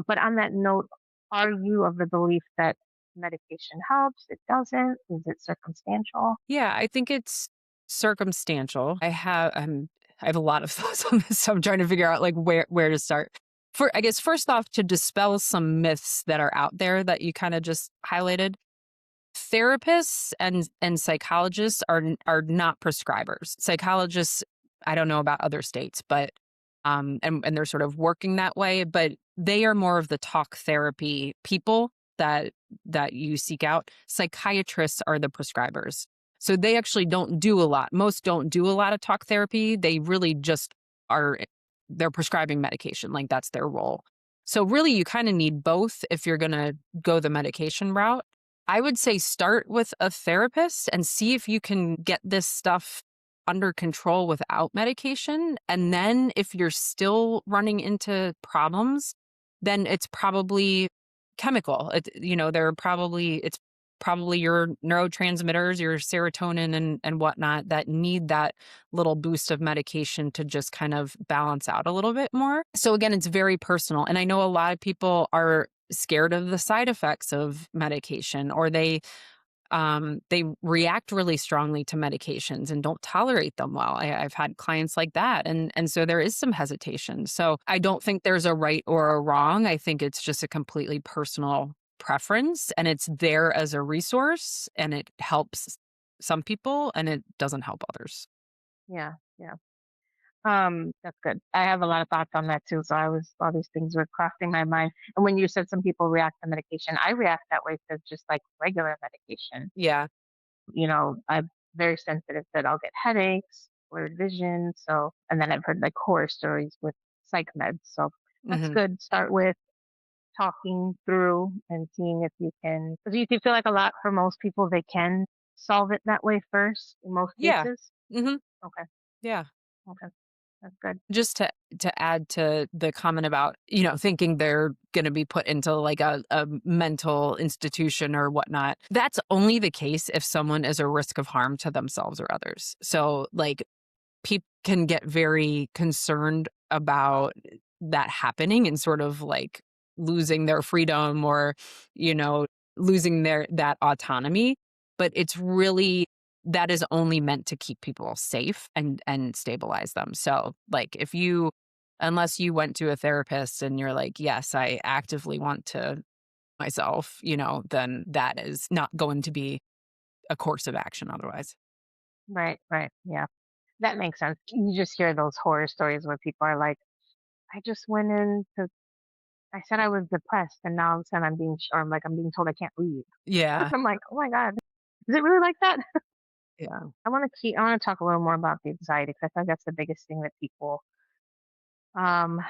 But on that note, are you of the belief that medication helps? It doesn't? Is it circumstantial? Yeah, I think it's circumstantial. I have a lot of thoughts on this, so I'm trying to figure out like where to start. For I guess first off, to dispel some myths that are out there that you kind of just highlighted. Therapists and psychologists are not prescribers. Psychologists, I don't know about other states, but and they're sort of working that way, but they are more of the talk therapy people that you seek out. Psychiatrists are the prescribers. So they actually don't do a lot. Most don't do a lot of talk therapy. They really just are they're prescribing medication, like that's their role. So really you kind of need both if you're going to go the medication route. I would say start with a therapist and see if you can get this stuff under control without medication. And then if you're still running into problems, then it's probably chemical. It's probably your neurotransmitters, your serotonin and whatnot that need that little boost of medication to just kind of balance out a little bit more. So again, it's very personal. And I know a lot of people are scared of the side effects of medication, or they react really strongly to medications and don't tolerate them well. I've had clients like that, and so there is some hesitation. So I don't think there's a right or a wrong. I think it's just a completely personal preference, and it's there as a resource, and it helps some people, and it doesn't help others. Yeah, yeah. That's good. I have a lot of thoughts on that too. So all these things were crossing my mind. And when you said some people react to medication, I react that way to just like regular medication. Yeah. I'm very sensitive that I'll get headaches, blurred vision. So, and then I've heard like horror stories with psych meds. So that's Hmm. good. Start with talking through and seeing if you can, because you do feel like a lot for most people, they can solve it that way first in most Yeah. cases. Hmm. Okay. Yeah. Okay. That's good. Just to add to the comment about, thinking they're gonna be put into like a mental institution or whatnot, that's only the case if someone is a risk of harm to themselves or others. So, like, people can get very concerned about that happening and sort of like losing their freedom or, you know, losing their that autonomy. But it's really that is only meant to keep people safe and stabilize them. So like if you unless you went to a therapist and you're like, yes, I actively want to myself, then that is not going to be a course of action otherwise. Right. Right. Yeah. That makes sense. You just hear those horror stories where people are like, I just went in to, I said I was depressed and now all of a sudden or I'm being told I can't leave. Yeah. I'm like, oh my God, is it really like that? Yeah. I want to talk a little more about the anxiety because I think that's the biggest thing that people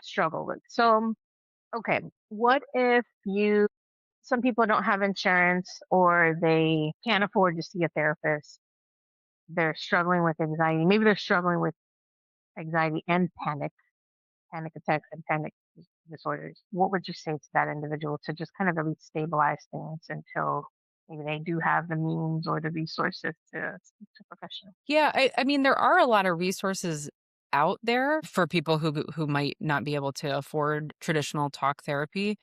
struggle with. So, okay, what if some people don't have insurance or they can't afford to see a therapist? They're struggling with anxiety. Maybe they're struggling with anxiety and panic attacks and panic disorders. What would you say to that individual to just kind of at least stabilize things until maybe they do have the means or the resources to speak to a professional? Yeah, I mean, there are a lot of resources out there for people who might not be able to afford traditional talk therapy.